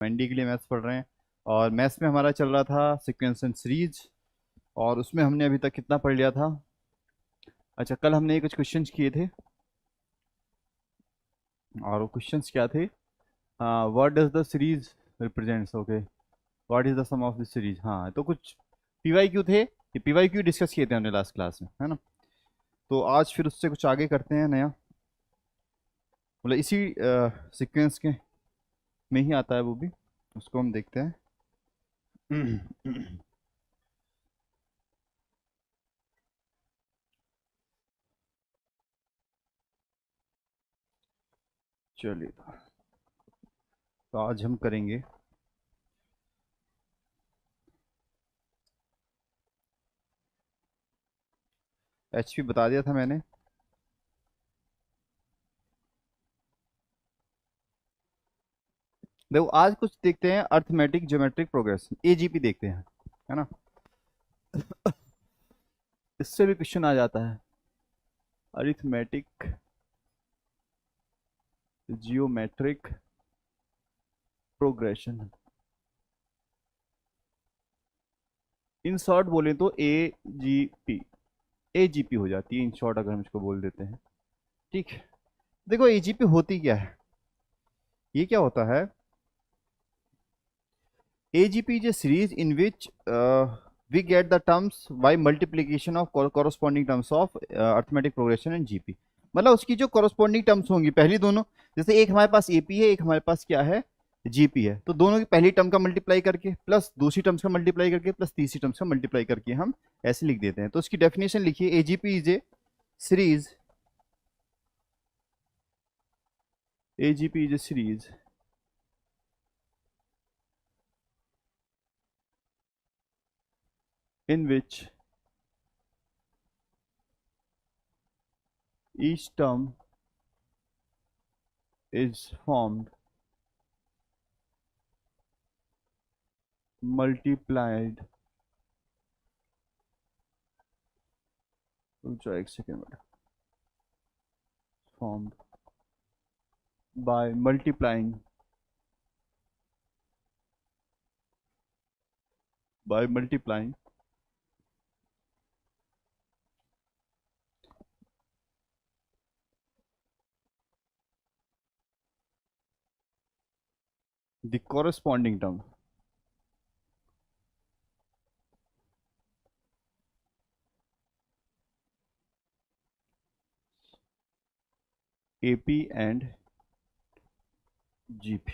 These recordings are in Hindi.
एनडी के लिए मैथ्स पढ़ रहे हैं। और मैथ्स में हमारा चल रहा था सीक्वेंस एंड सीरीज। और उसमें हमने अभी तक कितना पढ़ लिया था? अच्छा, कल हमने कुछ क्वेश्चंस किए थे। और वो क्वेश्चंस क्या थे? What does the series represents? Okay, what is the sum of the series. हाँ, तो कुछ पीवाई क्यू थे, ये पीवाई क्यू डिस्कस किए थे हमने लास्ट क्लास में, है ना। तो आज फिर उससे कुछ आगे करते हैं नया, मतलब इसी सीक्वेंस के में ही आता है वो भी, उसको हम देखते हैं। चलिए, तो आज हम करेंगे एचपी, बता दिया था मैंने। देखो, आज कुछ देखते हैं अर्थमेटिक ज्योमेट्रिक प्रोग्रेशन, एजीपी देखते हैं, है ना। इससे भी क्वेश्चन आ जाता है, arithmetic geometric progression. In short बोले तो एजीपी, एजीपी हो जाती है इन शॉर्ट, अगर हम इसको बोल देते हैं। ठीक है, देखो एजीपी होती क्या है, ये क्या होता है? AGP is a series in which we get the terms by multiplication of corresponding terms of arithmetic progression and GP। मतलब उसकी जो corresponding terms होंगी पहली दोनों, जैसे एक हमारे पास AP है, एक हमारे पास क्या है, GP है, तो दोनों की पहली टर्म का मल्टीप्लाई करके प्लस दूसरी टर्म्स का मल्टीप्लाई करके प्लस तीसरी टर्म्स का मल्टीप्लाई करके हम ऐसे लिख देते हैं। तो उसकी डेफिनेशन लिखिए, AGP is a series, AGP is a series in which each term is formed multiplied, एक सेकेंड में, formed by multiplying the corresponding term AP and GP।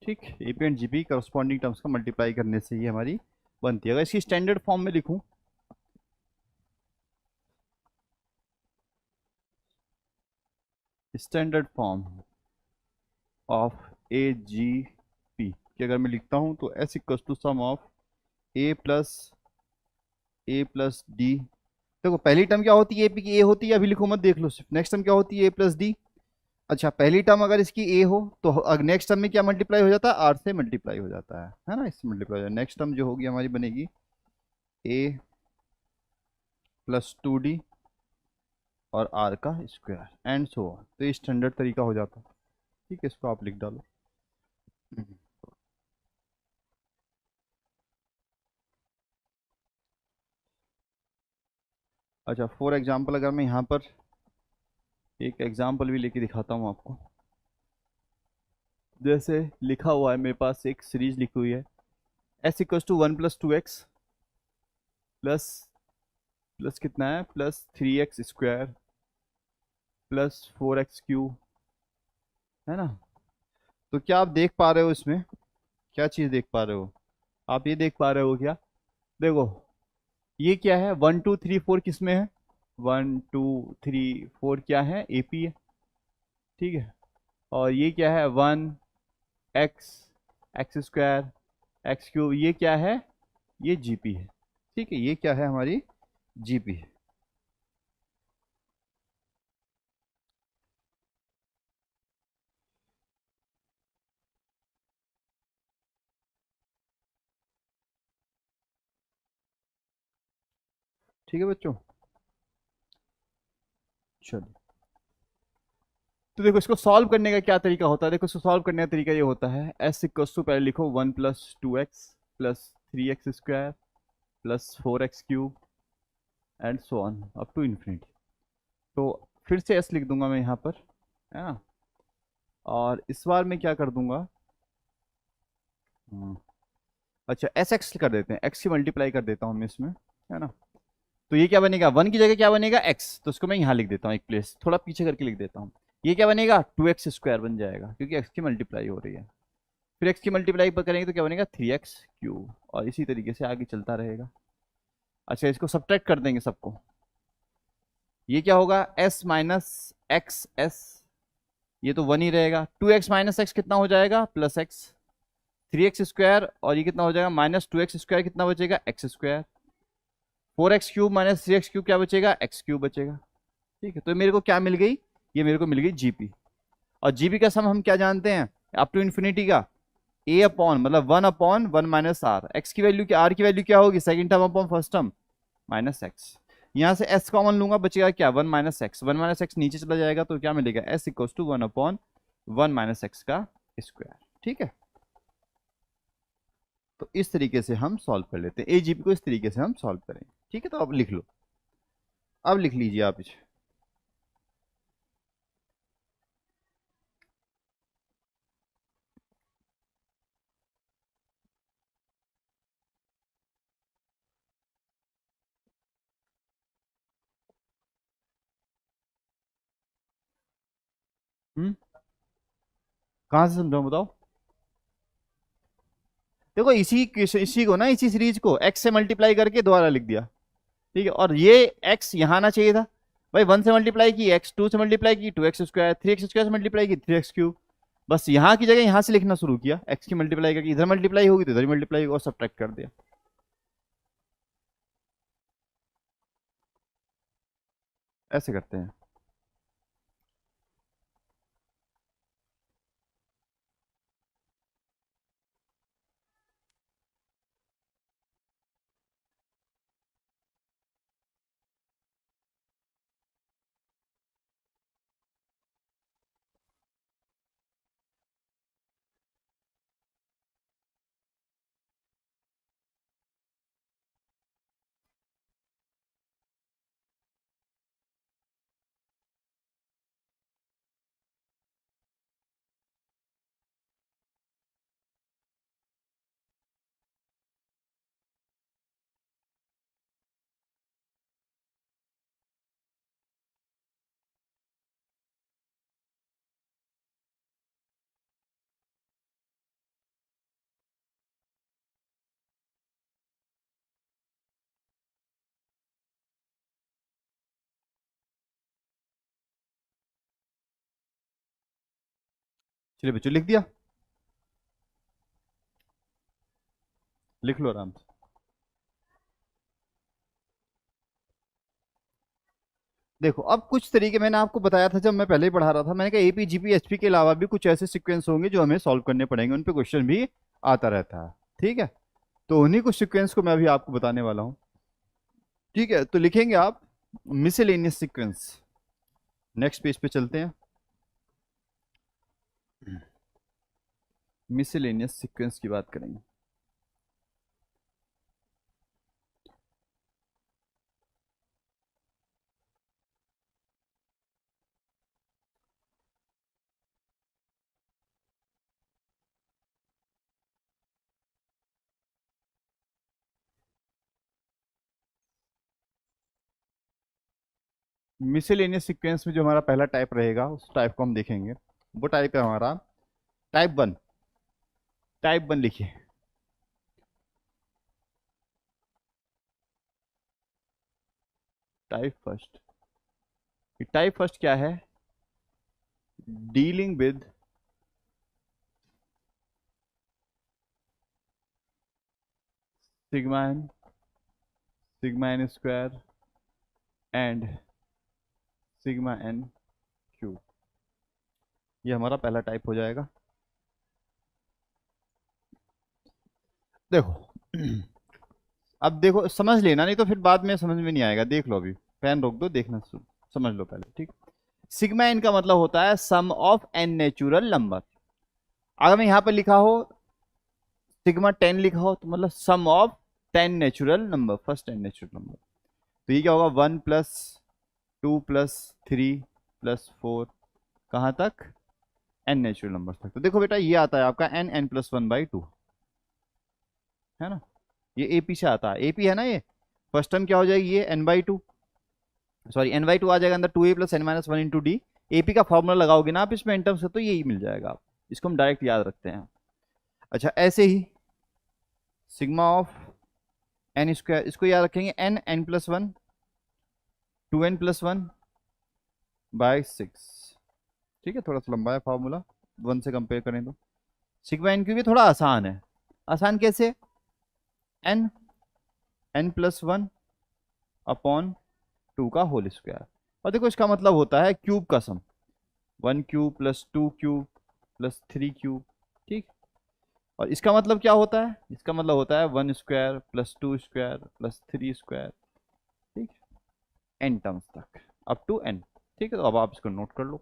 ठीक, AP and GP corresponding terms का मल्टीप्लाई करने से ही हमारी बनती है। अगर इसकी स्टैंडर्ड फॉर्म में लिखूं, स्टैंडर्ड फॉर्म ऑफ AGP कि अगर मैं लिखता हूं तो S equal to sum of A plus D। देखो, पहली टर्म क्या होती है AP की? A होती है, अभी लिखो मत, देख लो सिर्फ। नेक्स्ट टर्म क्या होती है? A plus D। अच्छा, पहली टर्म अगर इसकी A हो तो नेक्स्ट टर्म में क्या मल्टीप्लाई हो जाता है? R से मल्टीप्लाई हो जाता है ना, इससे मल्टीप्लाई हो जाता है। नेक्स्ट टर्म जो होगी हमारी बनेगी A+2D और R का स्क्वायर एंड सो ऑन। तो ये स्टैंडर्ड तरीका हो जाता है। ठीक है, इसको आप लिख डालो। हम्म। अच्छा, फॉर एग्जाम्पल अगर मैं यहाँ पर एक एग्जाम्पल भी लेके दिखाता हूँ आपको। जैसे लिखा हुआ है मेरे पास, एक सीरीज लिखी हुई है, S = 1+2x प्लस प्लस कितना है, +3x² +4x³ है ना। तो क्या आप देख पा रहे हो इसमें? क्या चीज़ देख पा रहे हो? आप ये देख पा रहे हो क्या? देखो, ये क्या है, 1 2 3 4 किस में है? 1 2 3 4 क्या है? AP है। ठीक है, और ये क्या है? 1 x² x³ ये क्या है? ये GP है। ठीक है, ये क्या है? हमारी GP है। ठीक है बच्चों, चलो, तो देखो इसको सॉल्व करने का क्या तरीका होता है, देखो इसको सॉल्व करने का तरीका ये होता है, एस इक्वल्स टू, पहले लिखो 1 + 2x + 3x² +4x³ and so on up to infinity. तो फिर से एस लिख दूंगा मैं यहाँ पर, है ना, और इस बार मैं क्या कर दूंगा, हम्म, अच्छा एस एक्स कर देते हैं, एक्स की मल्टीप्लाई कर देता हूँ मैं इसमें, है ना। तो ये क्या बनेगा, 1 की जगह क्या बनेगा एक्स, तो इसको मैं यहाँ लिख देता हूँ, एक प्लेस थोड़ा पीछे करके लिख देता हूँ। ये क्या बनेगा 2x² बन जाएगा, क्योंकि एक्स की मल्टीप्लाई हो रही है। फिर एक्स की मल्टीप्लाई पर करेंगे तो क्या बनेगा 3x³, और इसी तरीके से आगे चलता रहेगा। अच्छा इसको सब्ट्रैक्ट कर देंगे सबको, ये क्या होगा s - x s, ये तो 1 ही रहेगा। 2x - x कितना हो जाएगा +x, 3x², और ये कितना हो जाएगा -2x², कितना बचेगा x²। 4x³ - 3x³ क्या बचेगा x³ बचेगा। ठीक है, तो मेरे को क्या मिल गई, ये मेरे को मिल गई जीपी। और जीपी का सम हम क्या जानते हैं, अप टू इन्फिनिटी का a अपॉन, मतलब 1/1 - r, x की वैल्यू क्या, r की वैल्यू क्या होगी, second term upon first term -x। यहाँ से s कॉमन लूंगा, बचेगा क्या 1 - x, 1 - x नीचे चला जाएगा तो क्या मिलेगा s इक्वल्स टू 1/1 - x का स्क्वायर। ठीक है, तो इस तरीके से हम सॉल्व कर लेते हैं, एजीपी को इस तरीके से हम सॉल्व करेंगे। ठीक है, तो अब लिख लो, अब लिख लीजिए आप इसे। कहाँ से समझाऊं बताओ। देखो इसी को ना, इसी सीरीज को x से मल्टीप्लाई करके दोबारा लिख दिया। ठीक है, और ये x यहाँ आना चाहिए था भाई, 1 से मल्टीप्लाई की x, 2 से मल्टीप्लाई की 2x², 3x² से मल्टीप्लाई की 3x³। बस यहाँ की जगह यहाँ से लिखना शुरू किया, x की मल्टीप्लाई करके इधर मल्टीप्लाई होगी तो इधर मल्टीप्लाई होगी, और सब्ट्रैक्ट कर दिया। ऐसे करते हैं। चलिए बच्चों लिख दिया, लिख लो आराम से। देखो अब कुछ तरीके मैंने आपको बताया था जब मैं पहले ही पढ़ा रहा था, मैंने कहा एपी जीपी एचपी के अलावा भी कुछ ऐसे सीक्वेंस होंगे जो हमें सॉल्व करने पड़ेंगे, उन पे क्वेश्चन भी आता रहता है। ठीक है, तो उन्हीं कुछ सीक्वेंस को मैं अभी आपको बताने वाला हूँ। ठीक है, तो लिखेंगे आप मिसलेनियस सीक्वेंस। नेक्स्ट पेज पे चलते हैं, मिसलेनियस सीक्वेंस की बात करेंगे। मिसलेनियस सीक्वेंस में जो हमारा पहला टाइप रहेगा उस टाइप को हम देखेंगे। वो टाइप है हमारा टाइप 1। टाइप 1 लिखिए, टाइप फर्स्ट। टाइप फर्स्ट क्या है, dealing with sigma N, sigma N square and sigma N cube. ये हमारा पहला टाइप हो जाएगा। देखो अब देखो समझ लेना, नहीं तो फिर बाद में समझ में नहीं आएगा। देख लो, अभी पेन रोक दो, देखना समझ लो पहले। ठीक, सिग्मा एन का मतलब होता है सम ऑफ एन नेचुरल नंबर। अगर मैं यहां पर लिखा हो सिग्मा 10 लिखा हो तो मतलब sum of 10 natural number, first 10 natural number. तो ये क्या होगा 1 प्लस 2 प्लस 3 प्लस 4 कहाँ तक, एन नेचुरल नंबर तक। तो देखो बेटा ये आता है आपका एन एन प्लस 1/2, है ना। ये एपी से आता है, एपी है ना। ये फर्स्ट टर्म क्या हो जाएगी, ये n/2, सॉरी n/2 आ जाएगा अंदर 2a plus n-1 into D. AP का फॉर्मूला लगाओगे ना आप इसमें एन टर्म से तो यही मिल जाएगा आप, इसको हम डायरेक्ट याद रखते हैं। अच्छा ऐसे ही सिग्मा ऑफ एन स्क्वायर, इसको याद रखेंगे एन एन प्लस 1 2n+1/6। ठीक है, थोड़ा सा लंबा है फॉर्मूला, 1 से कंपेयर करें तो। सिग्मा एन क्यूब थोड़ा आसान है। आसान कैसे, एन n+1/2 का होल स्क्वायर। और देखो इसका मतलब होता है क्यूब का सम, 1 cube plus 2 cube plus 3 cube. ठीक, और इसका मतलब क्या होता है, इसका मतलब होता है 1 square plus 2 square plus 3 square. ठीक, एन टर्म्स तक, अप टू एन। ठीक है, तो अब आप इसको नोट कर लो।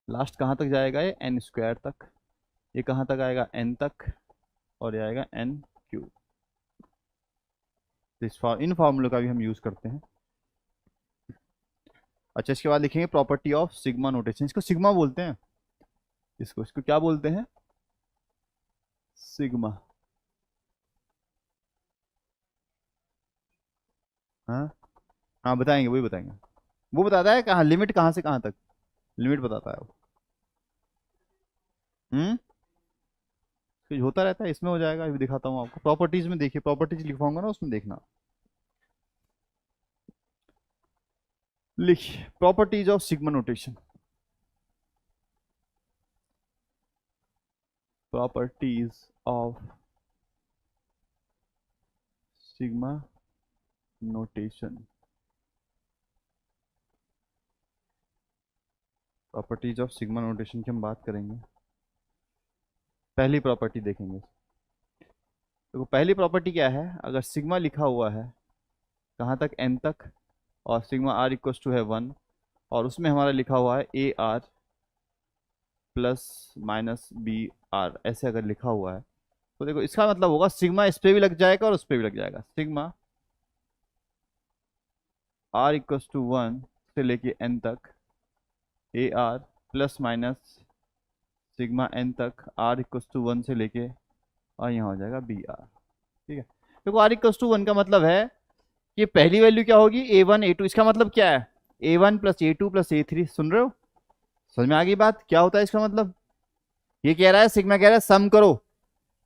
लास्ट कहाँ तक जाएगा, ये एन स्क्वायर तक। ये कहाँ तक आएगा, एन तक, और ये आएगा एन क्यूब। इन फार्मूले का भी हम यूज करते हैं। अच्छा इसके बाद लिखेंगे प्रॉपर्टी ऑफ सिग्मा नोटेशन। इसको सिग्मा बोलते हैं, इसको इसको क्या बोलते हैं, सिग्मा। हाँ हाँ बताएंगे, वही बताएंगे। वो बताता है कहाँ लिमिट, कहाँ से कहाँ तक लिमिट बताता है वो। हम्म, कुछ होता रहता है इसमें, हो जाएगा अभी दिखाता हूँ आपको। प्रॉपर्टीज में देखिए, प्रॉपर्टीज लिखवाऊंगा ना उसमें देखना। लिखिए properties of sigma notation. Properties of sigma notation. Properties of sigma notation की हम बात करेंगे। पहली प्रॉपर्टी देखेंगे। देखो पहली प्रॉपर्टी क्या है, अगर सिग्मा लिखा हुआ है कहाँ तक, एन तक, और सिग्मा आर इक्वस टू है 1, और उसमें हमारा लिखा हुआ है A R plus minus B R, ऐसे अगर लिखा हुआ है तो देखो इसका मतलब होगा सिग्मा इस पे भी लग जाएगा और उस पे भी लग जाएगा। सिग्मा आर इक्वस टू 1 से लेके एन तक A R plus minus sigma N तक आर इक्वस टू 1 से लेके, और यहाँ हो जाएगा बी आर। ठीक है, देखो आर इक्वस टू 1 का मतलब है कि पहली वैल्यू क्या होगी, a1 a2। इसका मतलब क्या है, a1 plus a2 plus a3। सुन रहे हो, समझ में आ गई बात, क्या होता है इसका मतलब। ये कह रहा है सिग्मा कह रहा है सम करो,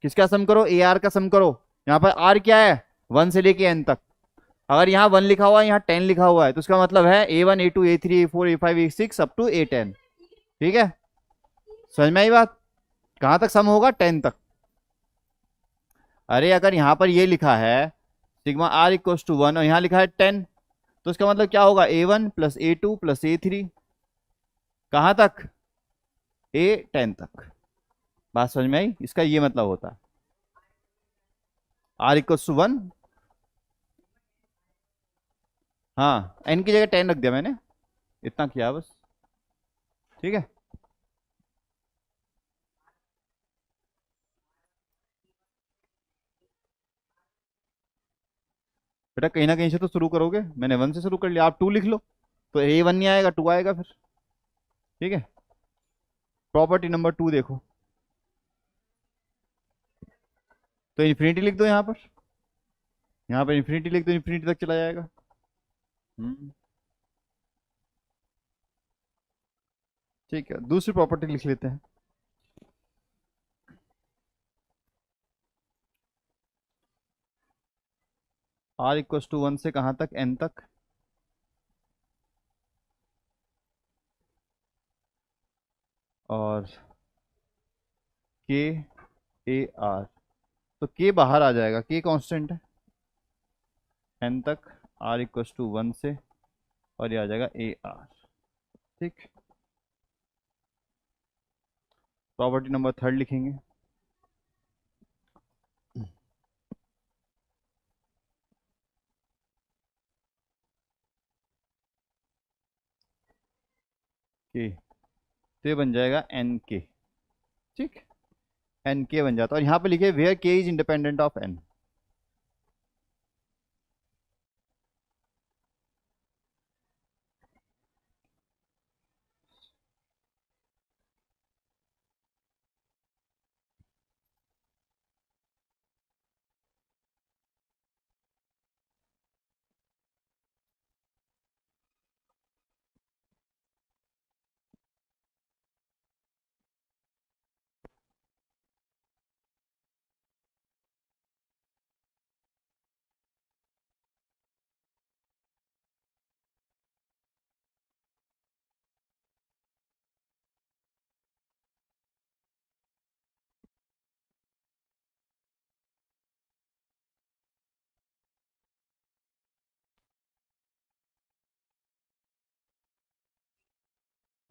किसका सम करो, ए आर का सम करो। यहाँ पर आर क्या है, 1 से लेके एन तक। अगर यहाँ 1 लिखा हुआ है, यहाँ 10 लिखा हुआ है, तो इसका मतलब है a1 a2 a3 a4 a5 a6 up to a10। ठीक है, समझ में आई बात, कहां तक सम होगा, 10 तक। अरे अगर यहाँ पर ये लिखा है सिग्मा आर इक्वस टू 1 और यहाँ लिखा है 10, तो इसका मतलब क्या होगा, a1 plus a2 plus a3 कहां तक, a10 तक। बात समझ में आई, इसका ये मतलब होता है आर इक्वस टू 1। हाँ एन की जगह 10 रख दिया मैंने, इतना किया बस। ठीक है, बेटा कहीं ना कहीं से तो शुरू करोगे, मैंने 1 से शुरू कर लिया, आप 2 लिख लो तो a1 नहीं आएगा, 2 आएगा फिर। ठीक है, प्रॉपर्टी नंबर 2 देखो, तो इन्फिनिटी लिख दो यहाँ पर, यहाँ पर इन्फिनिटी लिख दो, इन्फिनिटी तक चला जाएगा। हम्म, ठीक है, दूसरी प्रॉपर्टी लिख लेते हैं। आर इक्वस टू 1 से कहाँ तक, एन तक, और के ए आर। तो के बाहर आ जाएगा, के कांस्टेंट है, एन तक आर इक्वस टू 1 से, और ये आ जाएगा ए आर। ठीक, प्रॉपर्टी नंबर 3 लिखेंगे। के, तो ये बन जाएगा एन के। ठीक, एन के बन जाता है। और यहाँ पे लिखे वेयर के इज इंडिपेंडेंट ऑफ एन।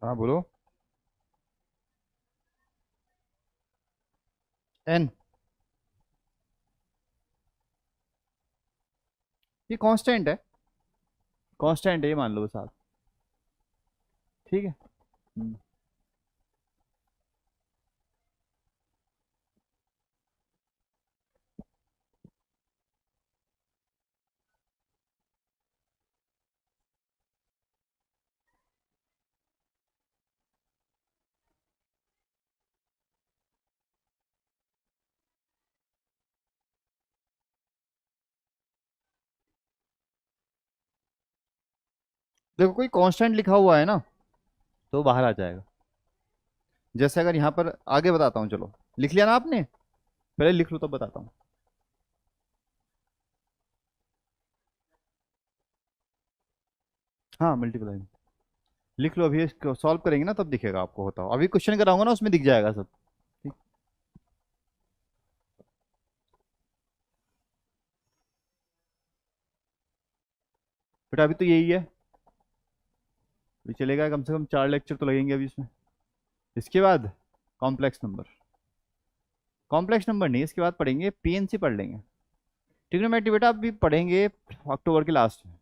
हाँ बोलो। एन, ये कांस्टेंट है, कांस्टेंट है ये मान लो बस आप। ठीक है। हम्म। देखो कोई कांस्टेंट लिखा हुआ है ना तो बाहर आ जाएगा। जैसे अगर यहाँ पर आगे बताता हूँ, चलो लिख लिया ना आपने, पहले लिख लो तब बताता हूँ। हाँ मल्टीप्लाई, लिख लो अभी, इसको सॉल्व करेंगे ना तब दिखेगा आपको होता हो। अभी क्वेश्चन कराऊंगा ना उसमें दिख जाएगा सब। ठीक। बेटा अभी तो यही है, अभी चलेगा कम से कम 4 लेक्चर तो लगेंगे अभी इसमें। इसके बाद कॉम्प्लेक्स नंबर, कॉम्प्लेक्स नंबर नहीं, इसके बाद पढ़ेंगे पीएनसी पढ़ लेंगे। ट्रिग्नोमेट्री बेटा अभी पढ़ेंगे अक्टूबर के लास्ट में,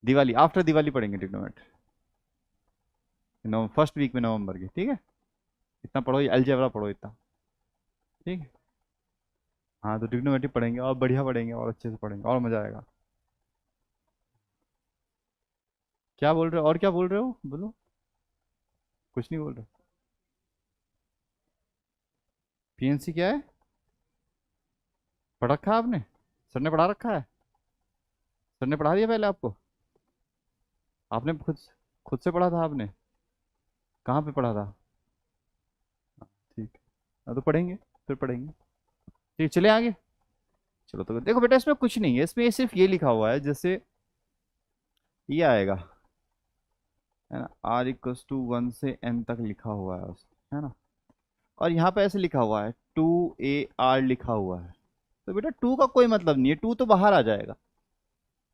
दिवाली, आफ्टर दिवाली पढ़ेंगे ट्रिग्नोमेट्री, फर्स्ट वीक में नवंबर की। ठीक है, इतना पढ़ो, अलजेब्रा पढ़ो इतना। ठीक है। हाँ तो ट्रिग्नोमेट्री पढ़ेंगे और बढ़िया पढ़ेंगे और अच्छे से पढ़ेंगे और मजा आएगा। क्या बोल रहे हो, और क्या बोल रहे हो बोलो। कुछ नहीं बोल रहे। पीएनसी क्या है, पढ़ रखा है आपने, सर ने पढ़ा रखा है, सर ने पढ़ा दिया पहले आपको, आपने खुद खुद से पढ़ा था आपने, कहाँ पे पढ़ा था। ठीक है, हाँ तो पढ़ेंगे, फिर पढ़ेंगे। ठीक, चले आगे। चलो तो देखो बेटा इसमें कुछ नहीं है, इसमें सिर्फ ये लिखा हुआ है, जैसे ये आएगा, है ना, R = 1 से n तक लिखा हुआ है है ना। और यहाँ पे ऐसे लिखा हुआ है 2AR लिखा हुआ है, तो बेटा 2 का कोई मतलब नहीं है, 2 तो बाहर आ जाएगा।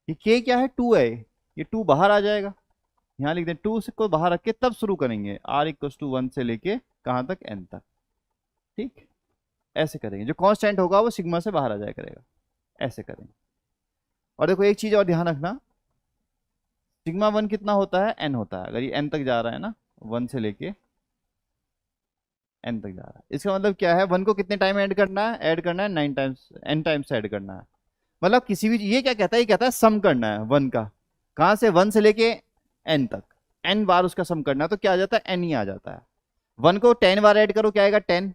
ये k क्या है, 2 है, ये 2 बाहर आ जाएगा। यहाँ लिख दें 2 से को बाहर रख के तब शुरू करेंगे, R = 1 से लेके कहाँ तक, n तक। ठीक, ऐसे करेंगे, जो कांस्टेंट होगा वो सिग्मा से बाहर आ जाया करेगा, ऐसे करेंगे। और देखो एक चीज और ध्यान रखना, सिग्मा 1 कितना होता है, n होता है, अगर ये n तक जा रहा है ना, 1 से लेके n तक जा रहा है, इसका मतलब क्या है, 1 को कितने टाइम ऐड करना है, ऐड करना है 9 टाइम्स, n टाइम्स ऐड करना है। मतलब किसी भी, ये क्या कहता है, ये कहता है सम करना है 1 का, कहाँ से, 1 से लेके n तक, n बार उसका सम करना है, तो क्या आ जाता है, n ही आ जाता है। 1 को 10 बार ऐड करो क्या आएगा, 10,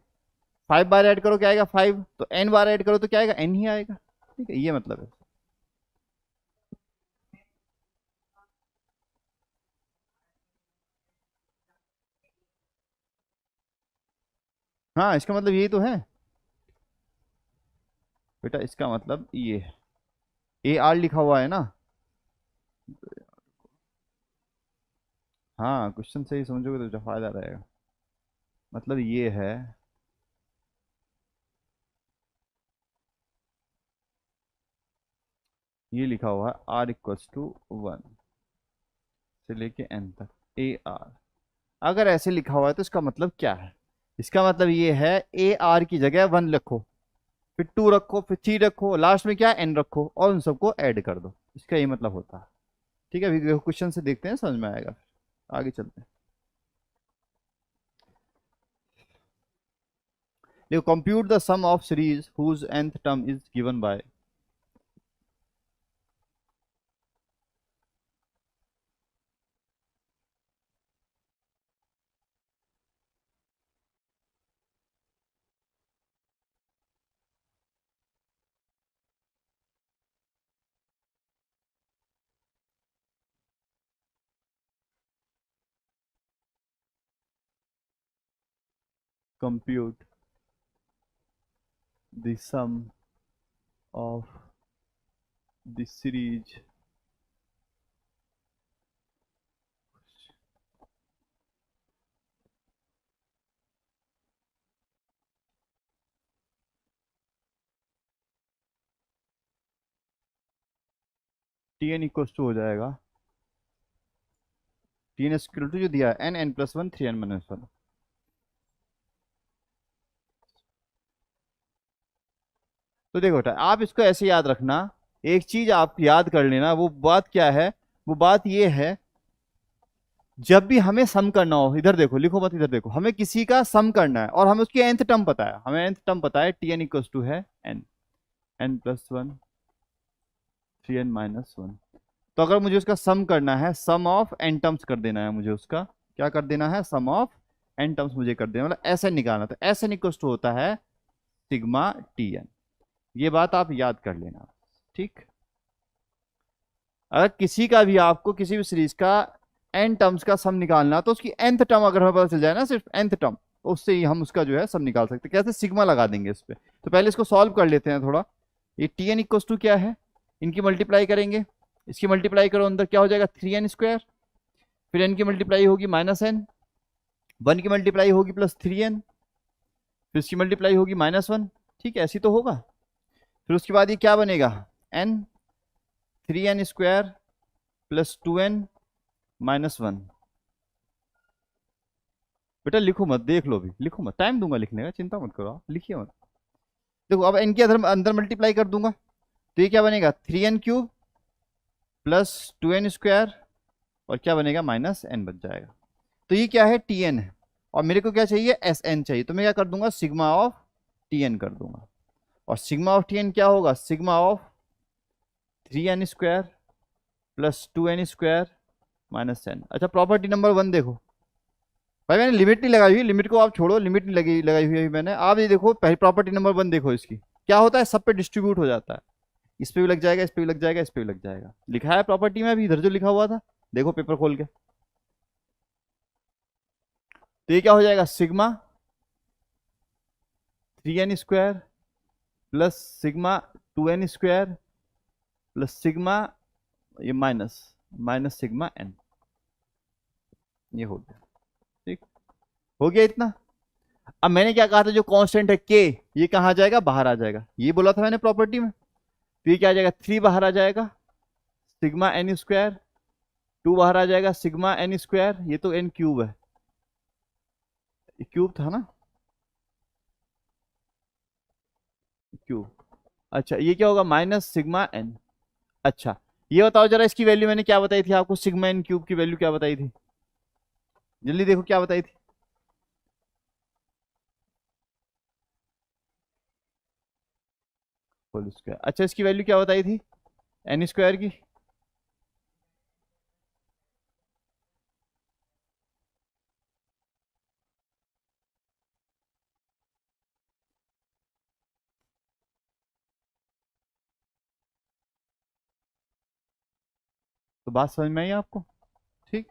5 बार ऐड करो क्या आएगा, 5, तो n बार ऐड करो तो क्या आएगा, n ही आएगा। ठीक है, ये मतलब है। हाँ इसका मतलब यही तो है बेटा, इसका मतलब ये AR लिखा हुआ है ना। हाँ क्वेश्चन सही समझोगे तो फायदा रहेगा, मतलब ये है, ये लिखा हुआ है R = 1 से लेके n तक, AR। अगर ऐसे लिखा हुआ है तो इसका मतलब क्या है, इसका मतलब ये है AR की जगह 1 रखो, फिर 2 रखो, फिर 3 रखो, लास्ट में क्या n रखो और उन सबको ऐड कर दो, इसका ये मतलब होता है। ठीक है, अभी क्वेश्चन से देखते हैं, समझ में आएगा, आगे चलते हैं। देखो, compute the sum of series whose nth term is given by. Compute the sum of the series T N equal to हो जाएगा, टी एन इक्वल टू जो दिया है एन, n+1 3n-1। तो देखो बेटा, आप इसको ऐसे याद रखना, एक चीज आप याद कर लेना, वो बात क्या है, वो बात ये है, जब भी हमें सम करना हो, इधर देखो, लिखो मत, इधर देखो, हमें किसी का सम करना है और हमें उसकी nth टर्म पता है, हमें nth टर्म पता है, टी एन इक्वल टू है n, n+1 3n-1। तो अगर मुझे उसका सम करना है, सम ऑफ n टर्म्स कर देना है मुझे, उसका क्या कर देना है, सम ऑफ n टर्म्स मुझे कर देना, मतलब ऐसे निकालना, तो ऐसे इक्वल टू होता है सिग्मा टी एन। ये बात आप याद कर लेना, ठीक। अगर किसी का भी, आपको किसी भी सीरीज का एन टर्म्स का सम निकालना, तो उसकी nth टर्म अगर हमें पता चल जाए ना, सिर्फ nth टर्म, तो उससे ही हम उसका जो है सम निकाल सकते हैं। कैसे, सिग्मा लगा देंगे इस पे। तो पहले इसको सॉल्व कर लेते हैं थोड़ा। ये टी एन इक्वल टू क्या है, इनकी मल्टीप्लाई करेंगे, इसकी मल्टीप्लाई करो, अंदर क्या हो जाएगा 3n², फिर n की मल्टीप्लाई होगी -n, 1 की मल्टीप्लाई होगी +3n, फिर इसकी मल्टीप्लाई होगी -1। ठीक है, ऐसी तो होगा। फिर उसके बाद ये क्या बनेगा, n, 3n² + 2n-1। बेटा लिखो मत, देख लो भी, लिखो मत, टाइम दूंगा लिखने का, चिंता मत करो, आप लिखिए मत। देखो, अब n के अंदर अंदर मल्टीप्लाई कर दूंगा, तो ये क्या बनेगा 3n³ + 2n² और क्या बनेगा -n बच जाएगा। तो ये क्या है, टी एन है, और मेरे को क्या चाहिए, एस एन चाहिए, तो मैं क्या कर दूंगा, सिग्मा ऑफ टी एन कर दूंगा। और सिग्मा ऑफ टी एन क्या होगा, sigma of 3n² + 2n² -n। अच्छा, प्रॉपर्टी नंबर 1 देखो भाई, मैंने लिमिट नहीं लगाई हुई, लिमिट को आप छोड़ो, लिमिट नहीं लगाई हुई है मैंने। आप ये देखो, पहली प्रॉपर्टी नंबर 1 देखो, इसकी क्या होता है, सब पे डिस्ट्रीब्यूट हो जाता है, इस पे भी लग जाएगा, इस पे भी लग जाएगा, इस पे भी लग जाएगा, लिखा है प्रॉपर्टी में अभी, इधर जो लिखा हुआ था, देखो पेपर खोल के। तो ये क्या हो जाएगा, sigma 3n² + sigma 2n² + sigma, ये माइनस माइनस सिग्मा n। ये हो गया, ठीक, हो गया इतना। अब मैंने क्या कहा था, जो कांस्टेंट है k, ये कहाँ आ जाएगा, बाहर आ जाएगा, ये बोला था मैंने प्रॉपर्टी में। तो ये क्या आ जाएगा, 3 बाहर आ जाएगा, सिग्मा n², 2 बाहर आ जाएगा, सिग्मा n², ये तो n³ है, ये क्यूब था ना, क्यूब। अच्छा, ये क्या होगा, -σn। अच्छा, ये बताओ जरा, इसकी वैल्यू मैंने क्या बताई थी आपको, सिग्मा n³ की वैल्यू क्या बताई थी, जल्दी देखो क्या बताई थी, होल स्क्वायर। अच्छा, इसकी वैल्यू क्या बताई थी, n² की, तो बात समझ में आई आपको, ठीक।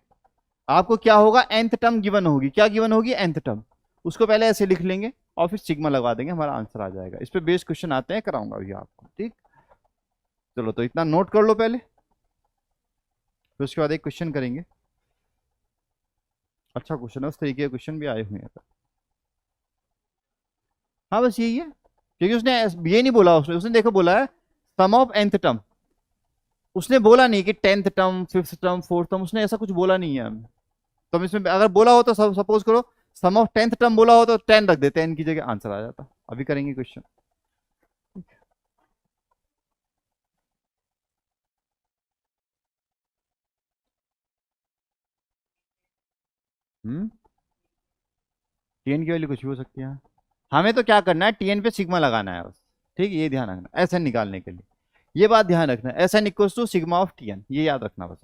आपको क्या होगा, nth टर्म गिवन होगी, क्या गिवन होगी, nth टर्म, उसको पहले ऐसे लिख लेंगे और फिर सिग्मा लगा देंगे, हमारा आंसर आ जाएगा। इस पे बेस क्वेश्चन आते हैं, कराऊंगा अभी आपको, ठीक। चलो, तो इतना नोट कर लो पहले, फिर उसके बाद एक क्वेश्चन करेंगे, अच्छा क्वेश्चन है, उस तरीके के क्वेश्चन भी आए हुए हैं। हाँ, बस यही है, क्योंकि उसने ये नहीं बोला, उसने उसने देखो बोला है सम ऑफ nth टर्म, उसने बोला नहीं कि 10th term, 5th term, 4th term, उसने ऐसा कुछ बोला नहीं है हमें। तो हम इसमें अगर बोला हो तो सपोज करो सम ऑफ 10th टर्म बोला हो तो 10 रख देते हैं, इनकी जगह आंसर आ जाता। अभी करेंगे क्वेश्चन। टीएन की वैल्यू कुछ भी हो सकती है। हमें तो क्या करना है, टीएन पे सिग्मा लगाना है बस। ठीक है, ये ध्यान रखना एस एन निकालने के लिए। ये बात ध्यान रखना, S N equals to sigma of TN, ये याद रखना बस।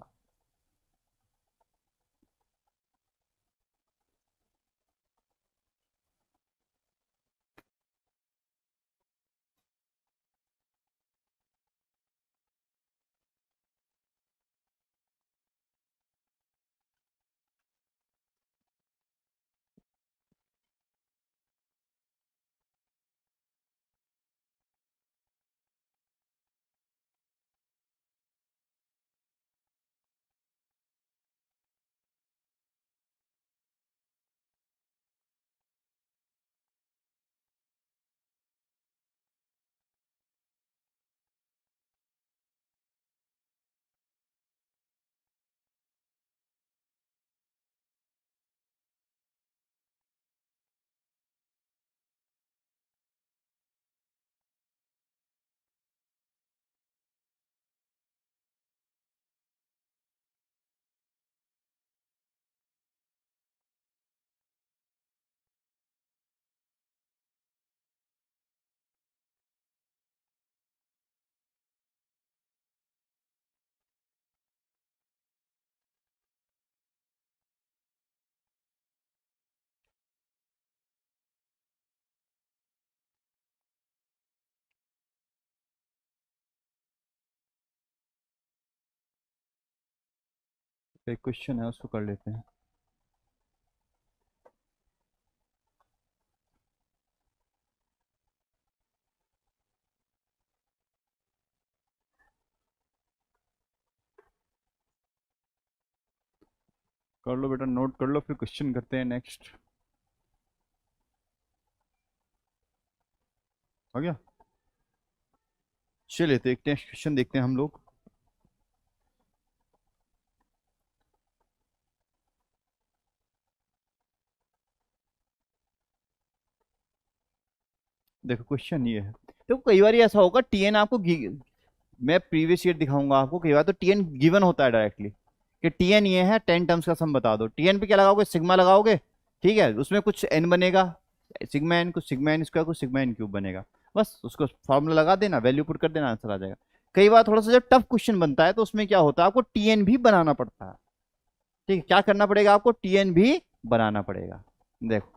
एक क्वेश्चन है उसको कर लेते हैं। कर लो बेटा, नोट कर लो, फिर क्वेश्चन करते हैं नेक्स्ट। हो गया, चलिए तो एक नेक्स्ट क्वेश्चन देखते हैं हम लोग। देखो क्वेश्चन ये है, तो कई बार ऐसा होगा टीएन आपको मैं प्रीवियस ईयर दिखाऊंगा आपको, कई बार तो टीएन गिवन होता है डायरेक्टली कि टीएन ये है 10 टर्म्स का सम बता दो। टीएन पे क्या लगाओगे, सिग्मा लगाओगे। ठीक है, उसमें कुछ एन बनेगा, सिग्मा एन, कुछ सिग्मा एन स्क्वायर, कुछ सिग्मा एन क्यूब बनेगा। बस उसको फॉर्मूला लगा देना, वैल्यू पुट कर देना, आंसर आ जाएगा। कई बार थोड़ा सा जब टफ क्वेश्चन बनता है तो उसमें क्या होता है, आपको टीएन भी बनाना पड़ता है। ठीक है, क्या करना पड़ेगा आपको, टीएन भी बनाना पड़ेगा। देखो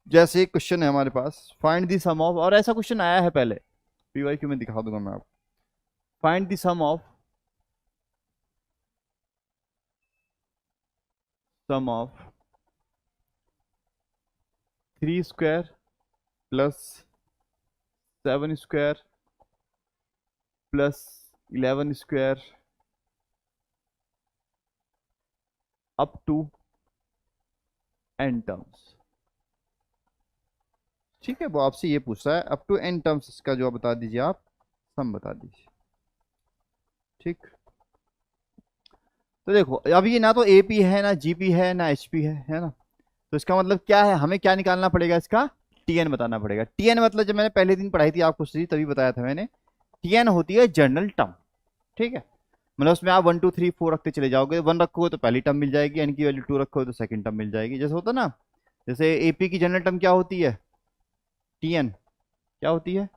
जैसे एक क्वेश्चन है हमारे पास, फाइंड द सम ऑफ, और ऐसा क्वेश्चन आया है पहले पीवाईक्यू में, दिखा दूंगा मैं आपको। Find the sum of 3 square plus 7 square plus 11 square up to N terms. ठीक है, वो आपसे ये पूछ रहा है अप टू एन टर्म्स, इसका जो बता दीजिए आप, सम बता दीजिए। ठीक, तो देखो अब ये ना तो एपी है, ना जीपी है, ना एचपी है ना। तो इसका मतलब क्या है, हमें क्या निकालना पड़ेगा, इसका टीएन बताना पड़ेगा। टीएन मतलब जब मैंने पहले दिन पढ़ाई थी आपको तभी बताया था मैंने, टीएन होती है जनरल टर्म। ठीक है, मतलब उसमें आप 1 2 3 4 रखते चले जाओगे, 1 रखोगे तो पहली टर्म मिल जाएगी, एन की वैल्यू 2 रखोगे तो सेकंड टर्म मिल जाएगी, जैसे होता ना। जैसे एपी की जनरल टर्म क्या होती है, टीएन क्या होती है,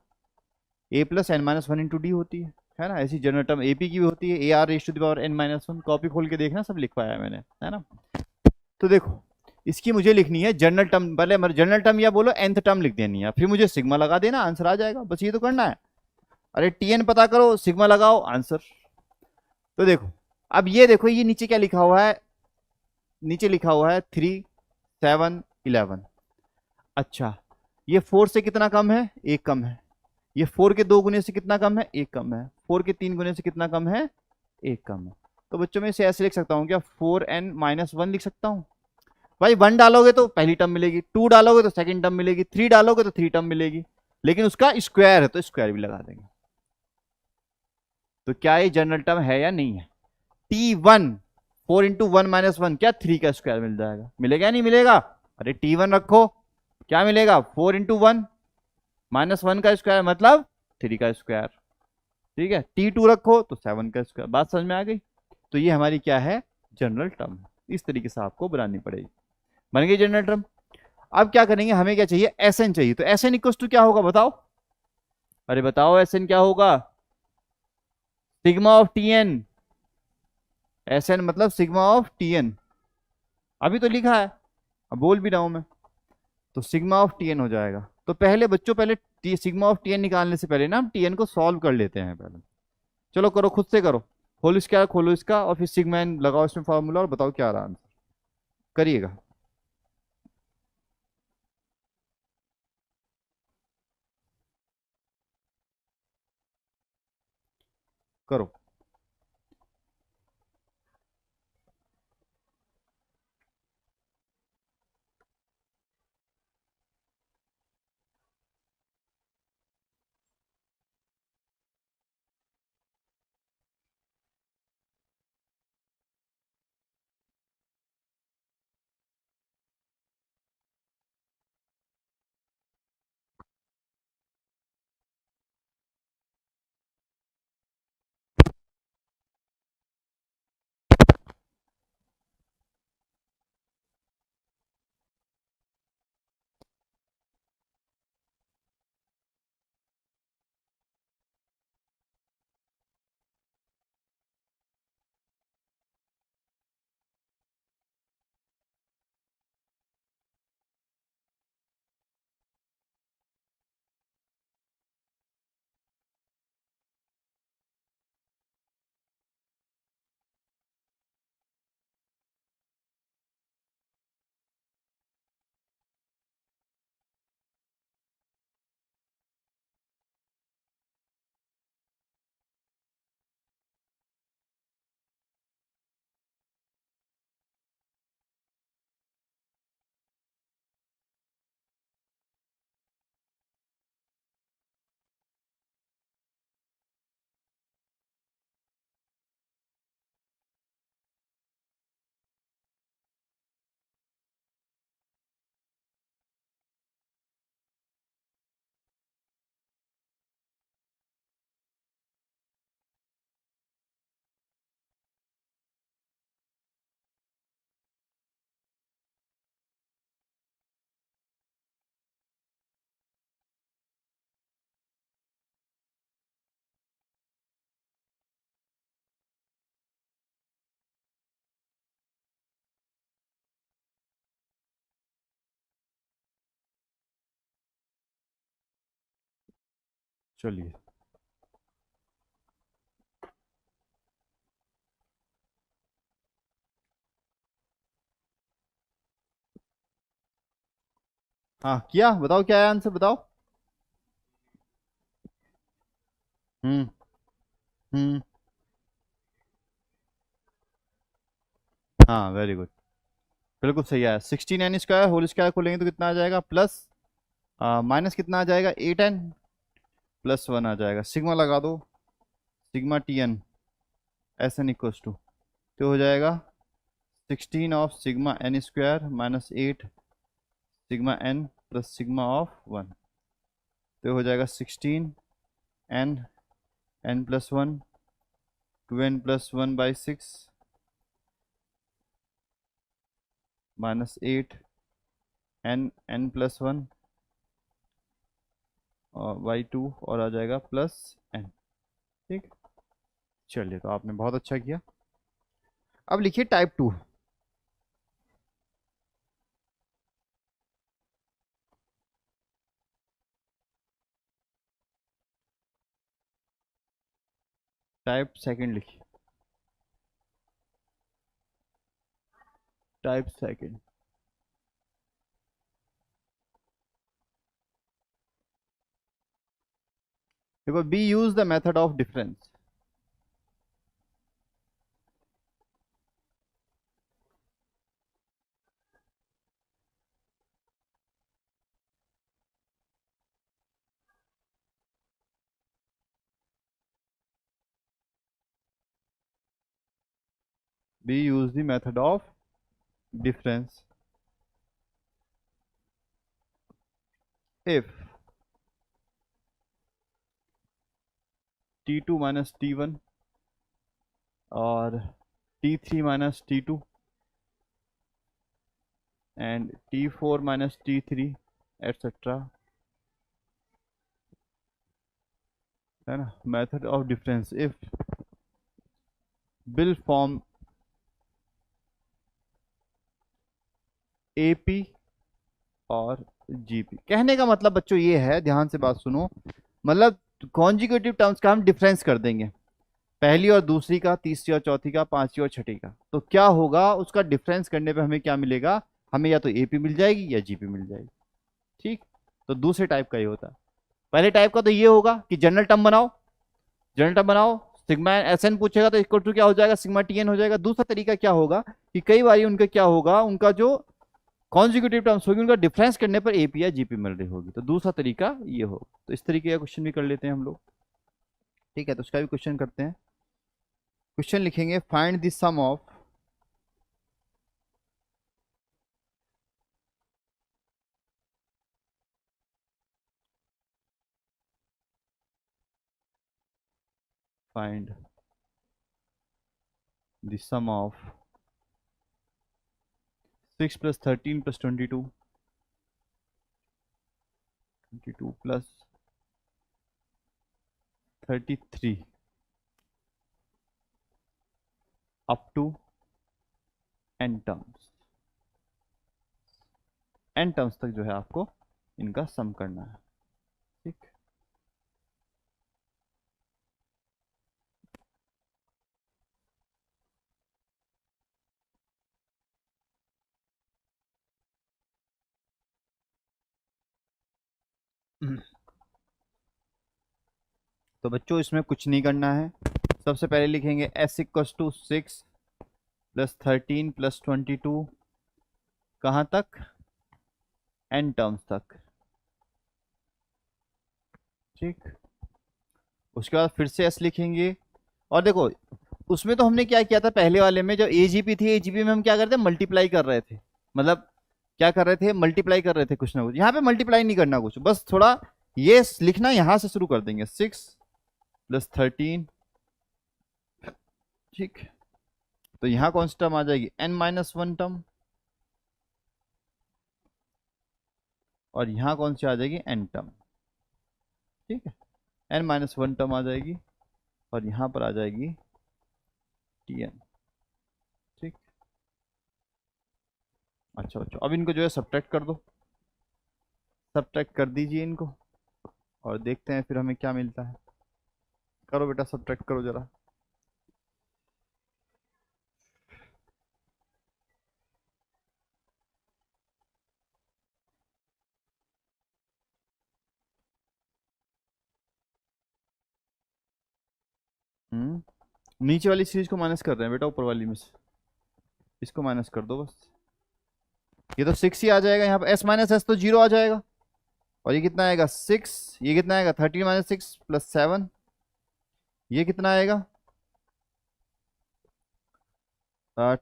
a plus n minus one into d होती है ना। ऐसी जनरल टर्म एपी की भी होती है, A R raise to the power N minus one. Copy खोल के देखना, सब लिखवाया है मैंने, है ना। तो देखो इसकी मुझे लिखनी है जनरल टर्म, पहले जनरल टर्म या बोलो nth टर्म लिख देनी है, फिर मुझे सिग्मा लगा देना, आंसर आ जाएगा, बस ये तो करना है। अरे टीएन पता करो, सिग्मा लगाओ, आंसर। तो देखो अब ये देखो, ये नीचे क्या लिखा हुआ है, नीचे लिखा हुआ है 3 7 11। अच्छा, ये 4 से कितना कम है, एक कम है। ये 4 के 2 गुने से कितना कम है, एक कम है। 4 के 3 गुने से कितना कम है, एक कम है। तो बच्चों में इसे ऐसे लिख सकता हूं क्या, 4n माइनस 1 लिख सकता हूं। भाई 1 डालोगे तो पहली टर्म मिलेगी, 2 डालोगे तो सेकंड टर्म मिलेगी, 3 डालोगे तो 3 टर्म मिलेगी, लेकिन उसका स्क्वायर है तो स्क्वायर भी लगा देंगे। तो क्या ये जनरल टर्म है या नहीं है, T1 4 इंटू 1 माइनस 1, क्या 3 का स्क्वायर मिल जाएगा, मिलेगा या नहीं मिलेगा। अरे T1 रखो, क्या मिलेगा, 4 इंटू 1 माइनस 1 का स्क्वायर मतलब 3 का स्क्वायर। ठीक है, T2 रखो तो 7 का स्क्वायर। बात समझ में आ गई। तो ये हमारी क्या है, जनरल टर्म। इस तरीके से आपको बनानी पड़ेगी। बन गई जनरल टर्म। अब क्या करेंगे, हमें क्या चाहिए, एस एन चाहिए। तो एस एन इक्वल टू क्या होगा बताओ, अरे बताओ एस एन क्या होगा, sigma of T N. S N मतलब सिग्मा ऑफ टी एन, अभी तो लिखा है, अब बोल भी रहा हूं मैं। तो सिग्मा ऑफ टी एन हो जाएगा। तो पहले बच्चों, पहले सिग्मा ऑफ टी एन निकालने से पहले ना हम टी एन को सॉल्व कर लेते हैं पहले। चलो करो, खुद से करो। होल स्क्वायर खोलो इसका और फिर सिग्मा एन लगाओ इसमें फॉर्मूला और बताओ क्या आ रहा है आंसर, करिएगा। करो। चलिए, हाँ किया, बताओ क्या है आंसर, बताओ। हम्म। हम्म। हाँ वेरी गुड, बिल्कुल सही है। 16 n स्क्वायर होल स्क्वायर खोलेंगे तो कितना आ जाएगा, प्लस माइनस कितना आ जाएगा, 8 n, प्लस 1 आ जाएगा। सिग्मा लगा दो, sigma T N S N equals to, तो हो जाएगा 16 of sigma n square minus 8 sigma n plus sigma of 1, तो हो जाएगा 16 n, n+1, 2n+1/6 minus 8 n, n+1 और बाई 2 और आ जाएगा प्लस n। ठीक, चलिए तो आपने बहुत अच्छा किया। अब लिखिए टाइप 2। टाइप 2 लिखिए, टाइप 2। देखो, B use the method of difference. B use the method of difference if T2 minus T1 और T3 minus T2 and T4 minus T3 etc. है ना. Method of difference if bill form AP और जीपी. कहने का मतलब बच्चों ये है, ध्यान से बात सुनो, मतलब कॉन्जिक्यूटिव टर्म्स का हम डिफरेंस कर देंगे, पहली और दूसरी का, तीसरी और चौथी का, पांचवी और छठी का. तो क्या होगा, उसका डिफरेंस करने पे हमें क्या मिलेगा, हमें या तो एपी मिल जाएगी या जीपी मिल जाएगी. ठीक. तो दूसरे टाइप का ये होता है. पहले टाइप का तो ये होगा कि जनरल टर्म बनाओ, जनरल टर्म बनाओ, सिग्मा एस एन पूछेगा तो इक्वल टू क्या हो जाएगा, सिग्मा टी एन हो जाएगा. दूसरा तरीका क्या होगा कि कई बार उनका क्या होगा, उनका जो कॉन्जिक्यूटिव टर्म्स होगी उनका डिफरेंस करने पर एपी या जीपी मिल रही होगी. तो दूसरा तरीका ये हो. तो इस तरीके का क्वेश्चन भी कर लेते हैं हम लोग. ठीक है, तो उसका भी क्वेश्चन करते हैं. क्वेश्चन लिखेंगे find the sum of find the sum of 6 plus 13 plus 22 22 plus 33 up to n terms. n terms तक जो है आपको इनका सम करना है. ठीक. तो बच्चों इसमें कुछ नहीं करना है. सबसे पहले लिखेंगे s equals to 6 plus 13 plus 22 कहाँ तक, n टर्म्स तक. ठीक. उसके बाद फिर से s लिखेंगे. और देखो उसमें तो हमने क्या किया था, पहले वाले में जो एजीपी थी, एजीपी में हम क्या करते, मल्टीप्लाई कर रहे थे. मतलब क्या कर रहे थे, मल्टीप्लाई कर रहे थे कुछ ना कुछ. यहाँ पे मल्टीप्लाई नहीं करना कुछ, बस थोड़ा ये लिखना यहां से शुरू कर देंगे, 6 प्लस 13. ठीक. तो यहाँ कौन सी टर्म आ जाएगी, n-1 टर्म, और यहाँ कौन सी आ जाएगी, n टर्म. ठीक है, n-1 टर्म आ जाएगी और यहाँ पर आ जाएगी tn. ठीक. अच्छा अच्छा, अब इनको जो है सब्ट्रैक्ट कर दो, सब्ट्रैक्ट कर दीजिए इनको और देखते हैं फिर हमें क्या मिलता है. करो बेटा, सब्ट्रैक्ट करो जरा. नीचे वाली सीरीज को माइनस कर रहे हैं बेटा, ऊपर वाली में से इसको माइनस कर दो बस. ये तो 6 ही आ जाएगा, यहाँ पर s माइनस एस तो 0 आ जाएगा. और ये कितना आएगा 6, ये कितना आएगा 13 माइनस 6 प्लस 7, ये कितना आएगा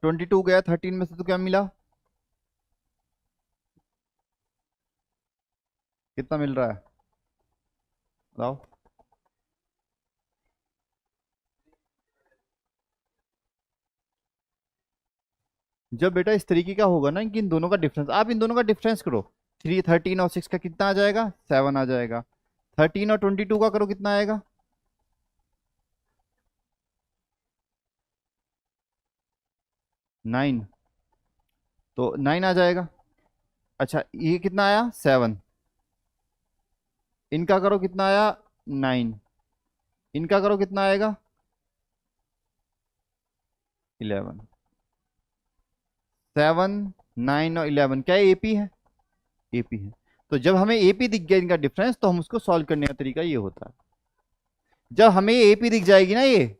22 गया 13 में से तो क्या मिला, कितना मिल रहा है बताओ. जब बेटा इस तरीके का होगा ना कि इन दोनों का डिफरेंस, आप इन दोनों का डिफरेंस करो, 13 और 6 का कितना आ जाएगा, 7 आ जाएगा. 13 और 22 का करो, कितना आएगा, 9. तो 9 आ जाएगा. अच्छा ये कितना आया 7, इनका करो कितना आया 9, इनका करो कितना आएगा 11. 7, 9 और 11 क्या एपी है, एपी है. तो जब हमें एपी दिख गया इनका डिफरेंस, तो हम उसको सॉल्व करने का तरीका ये होता है. जब हमें एपी दिख जाएगी ना, ये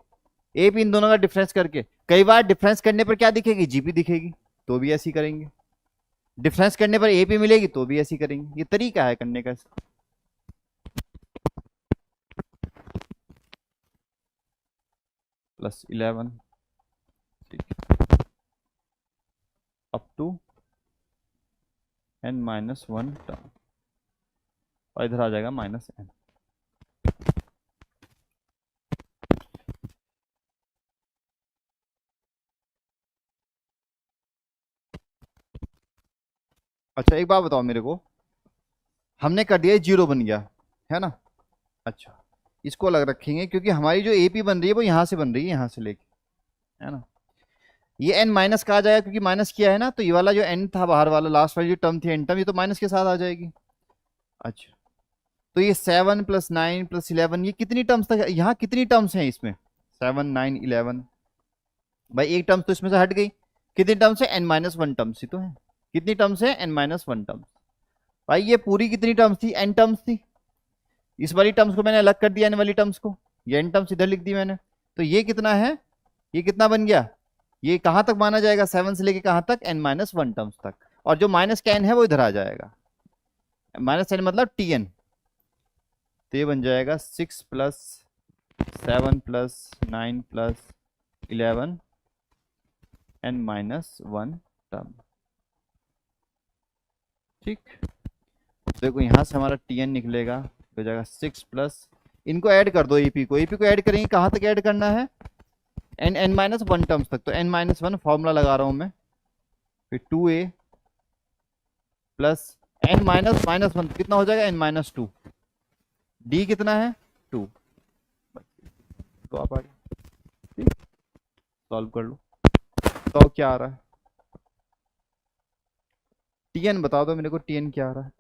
एपी इन दोनों का डिफरेंस करके, कई बार डिफरेंस करने पर क्या दिखेगी, जीपी दिखेगी, तो भी ऐसी करेंगे. डिफरेंस करने पर एपी मिलेगी तो भी ऐसी करेंगे. ये तरीका है करने का. +11 अप टू n-1 टर्म, और इधर आ जाएगा -n. अच्छा एक बात बताओ मेरे को, हमने कर दिया जीरो बन गया, है ना। अच्छा, इसको अलग रखेंगे क्योंकि हमारी जो एपी बन रही है वो यहाँ से बन रही है, यहाँ से लेके, है ना। ये एन माइनस का आ जाएगा क्योंकि माइनस किया है ना, तो ये वाला जो एन था बाहर वाला लास्ट वाली जो टर्म थी एन टर्म, ये तो माइनस के साथ आ जाएगी। अच्छा, तो ये 7 + 9 + 11, ये कितनी टर्म्स तक, यहाँ कितनी टर्म्स हैं इसमें, 7 9 11, भाई एक टर्म्स तो इसमें से हट गई। कितनी टर्म्स है, n-1 टर्म्स ही तो है। कितनी टर्म्स है, n-1 टर्म्स। भाई ये पूरी कितनी टर्म्स थी, n टर्म्स थी। इस वाली टर्म्स को मैंने अलग कर दिया, n वाली टर्म्स को, ये n टर्म्स इधर लिख दी मैंने। तो ये कितना है, ये कितना बन गया, ये कहां तक माना जाएगा, 7 से लेके कहां तक, n-1 टर्म्स तक। और जो माइनस का n है वो इधर आ जाएगा, -n मतलब tn। तो ये बन जाएगा 6 + 7 + 9 + 11 n-1 टर्म। ठीक, देखो यहाँ से हमारा टी एन निकलेगा, हो जाएगा 6 + इनको ऐड कर दो, एपी को, एपी को ऐड करेंगे, कहाँ तक ऐड करना है, n-1 टर्म्स तक। तो n-1 फॉर्मूला लगा रहा हूँ मैं, फिर 2a प्लस n-1 कितना हो जाएगा, n-2, d कितना है 2। तो आप आगे ठीक, सॉल्व कर लो, तो क्या आ रहा है, टीएन बता दो मेरे को, टीएन क्या आ रहा है।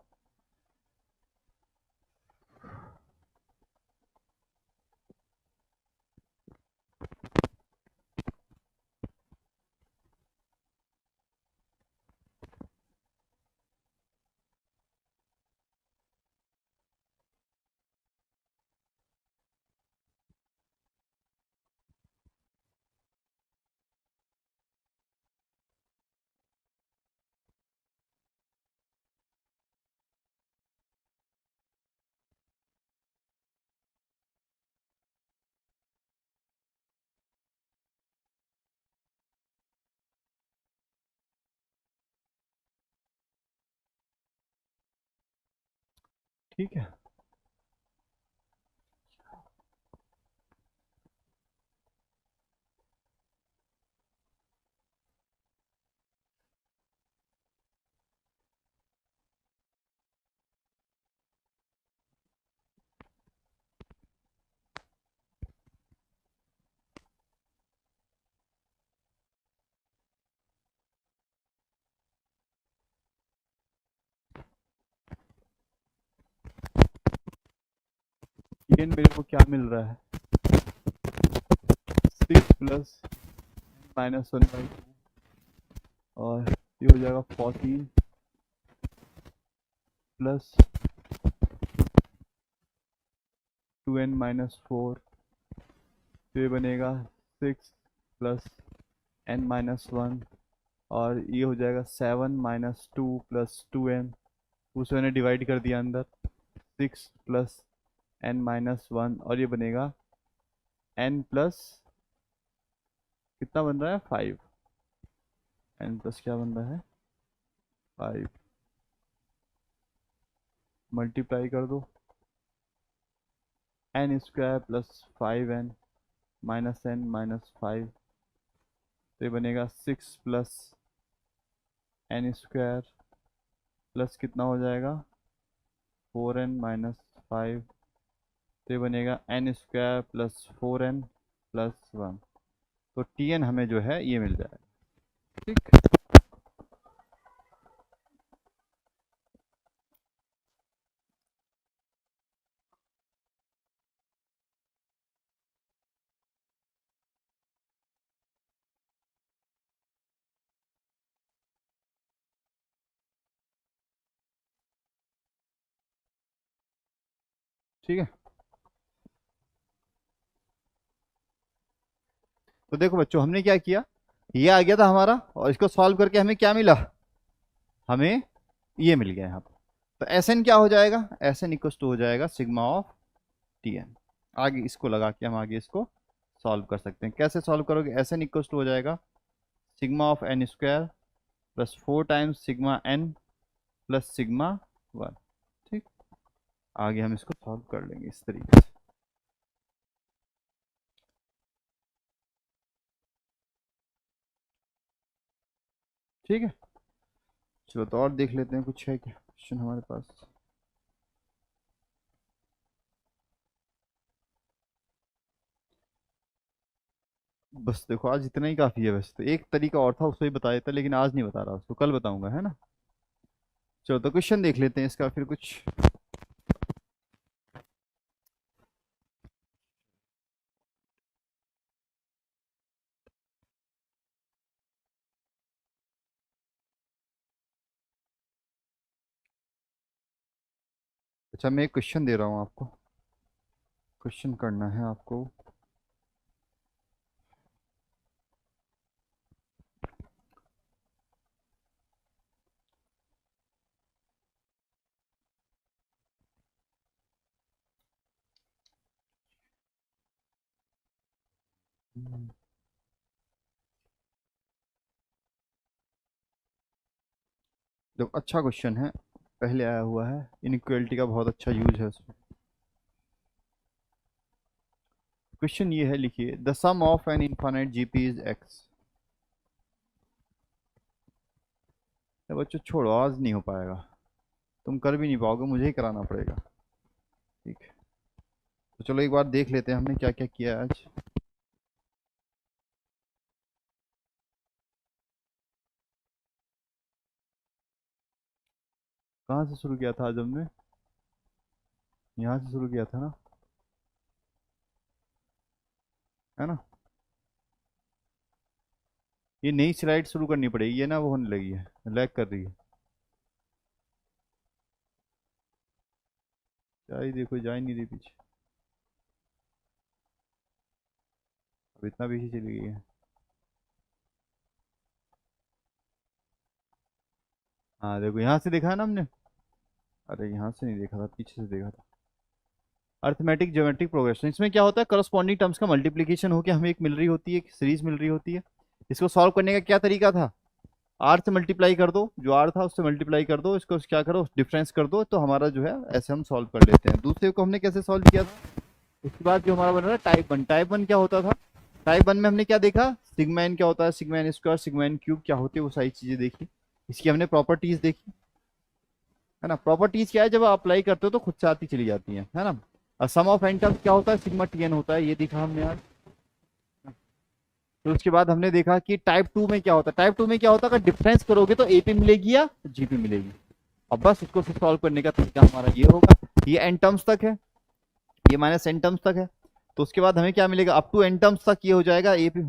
ठीक है, टीएन मेरे को क्या मिल रहा है, 6 + -1/2, और ये हो जाएगा 14 प्लस 2n-4, तो ये बनेगा 6 + n-1, और ये हो जाएगा 7 - 2 + 2n, उसे मैंने डिवाइड कर दिया अंदर, 6 + n-1, और ये बनेगा n प्लस कितना बन रहा है 5, n प्लस क्या बन रहा है 5, मल्टीप्लाई कर दो, n² + 5n -n-5, तो ये बनेगा 6 + n² प्लस कितना हो जाएगा 4n-5, तो ये बनेगा n² + 4n + 1। तो टीएन हमें जो है ये मिल जाएगा। ठीक, ठीक है। तो देखो बच्चों, हमने क्या किया, ये आ गया था हमारा, और इसको सॉल्व करके हमें क्या मिला, हमें ये मिल गया यहाँ पर। तो एस एन क्या हो जाएगा, एस एन इक्वस टू हो जाएगा सिग्मा ऑफ टी एन। आगे इसको लगा के हम आगे इसको सॉल्व कर सकते हैं। कैसे सॉल्व करोगे, एस एन इक्वस टू हो जाएगा σ(n)² + 4 टाइम्स σ(n) + σ(1). ठीक, आगे हम इसको सॉल्व कर लेंगे इस तरीके से। ठीक है, चलो तो और देख लेते हैं, कुछ है क्या क्वेश्चन हमारे पास। बस देखो आज इतना ही काफी है, वैसे तो एक तरीका और था उसको ही बता देता, लेकिन आज नहीं बता रहा, उसको कल बताऊंगा, है ना। चलो तो क्वेश्चन देख लेते हैं इसका फिर कुछ। अच्छा मैं एक क्वेश्चन दे रहा हूँ आपको, क्वेश्चन करना है आपको। हम्म, देखो अच्छा क्वेश्चन है, पहले आया हुआ है, इनइक्वालिटी का बहुत अच्छा यूज है उसमें। क्वेश्चन ये है, लिखिए the sum of an infinite GP is X. बच्चों छोड़ो, आज नहीं हो पाएगा, तुम कर भी नहीं पाओगे, मुझे ही कराना पड़ेगा। ठीक है, तो चलो एक बार देख लेते हैं हमने क्या क्या किया है आज। कहाँ से शुरू किया था आज हमने, यहाँ से शुरू किया था ना, है ना। ये नई स्लाइड शुरू करनी पड़ेगी, ये ना वो होने लगी है, लैग कर रही है। क्या ही देखो, जा ही नहीं रही पीछे, अब इतना पीछे चली गई है। हाँ देखो यहाँ से देखा है ना हमने, अरे यहाँ से नहीं देखा था, पीछे से देखा था। अर्थमेटिक ज्योमेट्रिक प्रोग्रेशन, इसमें क्या होता है, करस्पॉन्डिंग टर्म्स का मल्टीप्लीकेशन होकर हमें एक मिल रही होती है, एक सीरीज मिल रही होती है। इसको सॉल्व करने का क्या तरीका था, आर से मल्टीप्लाई कर दो, जो आर था उससे मल्टीप्लाई कर दो, इसको क्या करो डिफरेंस कर दो, तो हमारा जो है ऐसे हम सॉल्व कर लेते हैं। दूसरे को हमने कैसे सॉल्व किया था, उसके बाद जो हमारा बन रहा है टाइप वन। टाइप वन क्या होता था, टाइप वन में हमने क्या देखा, सिग्मा एन क्या होता है, sigma N square, sigma N cube क्या होती है, वो सारी चीजें देखी। इसकी हमने प्रॉपर्टीज देखी, है ना। प्रॉपर्टीज क्या है, जब आप अप्लाई करते हो तो खुद से आती चली जाती है ना। और सम ऑफ एन टर्म्स क्या होता है, सिग्मा टी एन होता है, ये देखा हमने आज। तो उसके बाद हमने देखा कि टाइप टू में क्या होता है, टाइप टू में क्या होता है, अगर डिफरेंस करोगे तो एपी मिलेगी या जीपी मिलेगी। अब बस इसको सॉल्व करने का तरीका हमारा ये होगा, ये एन टर्म्स तक है, ये माइनस एन टर्म्स तक है, तो उसके बाद हमें क्या मिलेगा, अप टू एन टर्म्स तक ये हो जाएगा एपी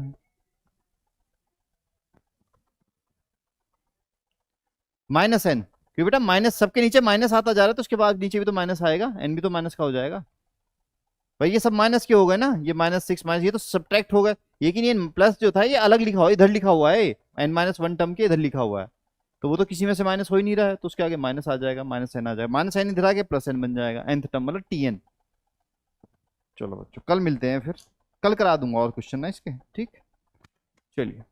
माइनस एन, क्योंकि बेटा माइनस सबके नीचे माइनस आता जा रहा है, तो उसके बाद नीचे भी तो माइनस आएगा, एन भी तो माइनस का हो जाएगा। भाई ये सब माइनस के हो गए ना, ये -6 माइनस, ये तो सब्ट्रैक्ट हो गए। लेकिन ये प्लस जो था ये अलग लिखा हुआ, इधर लिखा हुआ है, n-1 टर्म के इधर लिखा हुआ है, तो वो तो किसी में से माइनस हो ही नहीं रहा है, तो उसके आगे माइनस आ जाएगा, माइनस एन आ जाएगा, माइनस एन इधर आके प्लस एन बन जाएगा, nth टर्म मतलब टी एन। चलो बच्चों कल मिलते हैं फिर, कल करा दूंगा और क्वेश्चन ना इसके, ठीक। चलिए।